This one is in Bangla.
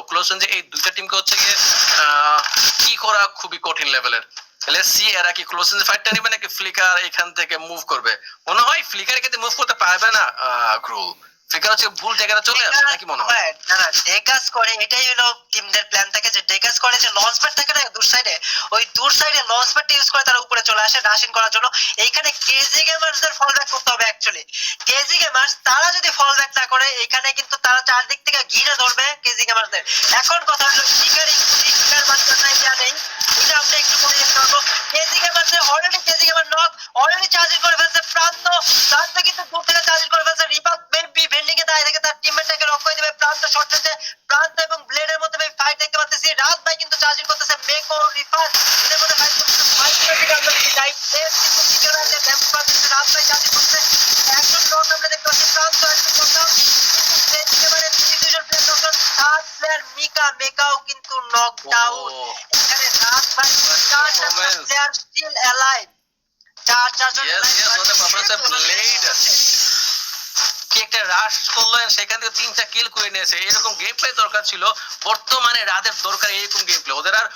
ক্লোজ রেঞ্জে এই দুইটা টিমকে হচ্ছে গিয়ে কি করা খুবই কঠিন লেভেলের। লেটস সি এরা কি ক্লোজ রেঞ্জ ফাইটটা নেবে নাকি ফ্লিকার এখান থেকে মুভ করবে। মনে হয় ফ্লিকার কিন্তু মুভ করতে পারবে না। গ্রু ফ্লিকার হচ্ছে ভুল জায়গাটা চলে আসে নাকি মনে হয়? না না, ডেকাস করে এটাই হলো টিমদের প্ল্যান থাকে যে ডেকাস করে যে লঞ্চ প্যাড থাকে না দূর সাইডে, ওই দূর সাইডে লঞ্চ প্যাডটা ইউজ করে তারা উপরে চলে আসে রাশিং করার জন্য। এইখানে কেজি গেমার্সদের ফল ব্যাক করতে হবে অ্যাকচুয়ালি। কেজি গেমার্স তারা যদি ফল ব্যাক না করে এখানে কিন্তু তারা চারদিক থেকে ঘিরে ধরবে কেজি গেমার্সদের। এখন কথা হলো শিকার বাচ্চা নাই যা নেই, এটা আমরা একটু পরে দেখতে পারবো। কেজি গেমার্সের already KG gamer knock already charging করে ফেলছে প্রান্ত, প্রান্ত কিন্তু দূর থেকে চার্জিং করে ফেলছে। রিপাক মেবি ভেন্ডিং এ দাঁড়িয়ে থেকে তার টিমমেটটাকে রক করে দিবে। প্রান্ত শর্ট রেঞ্জে, প্রান্ত এবং ব্লেডের মধ্যে ফাইট দেখতে পাচ্ছি। রাজ ভাই কিন্তু চার্জিং করতেছে, মেকো রিফাত এদের মধ্যে ফাইট করতেছে। ফাইট থেকে আমরা দেখি টাইপ প্লেয়ার কিন্তু শিকার আছে ড্যাপ পাচ্ছে। রাজ ভাই চার্জিং করতেছে, একজন নক আমরা দেখতে পাচ্ছি। প্রান্ত একজন নকডাউন, কিন্তু একেবারে দুইজন প্লেয়ার নকডাউন। থার্ড প্লেয়ার মিকা, মেকাও কিন্তু নকডাউন। এখানে রাজ ভাই চারটা প্লেয়ার স্টিল অ্যালাইভ, চারজন কি একটা রাশ করলেন, সেখান থেকে 3টা কিল করে নিয়েছে। এরকম গেম প্লে দরকার ছিল বর্তমানে, রাতের দরকার এরকম গেম প্লে। ওদের আর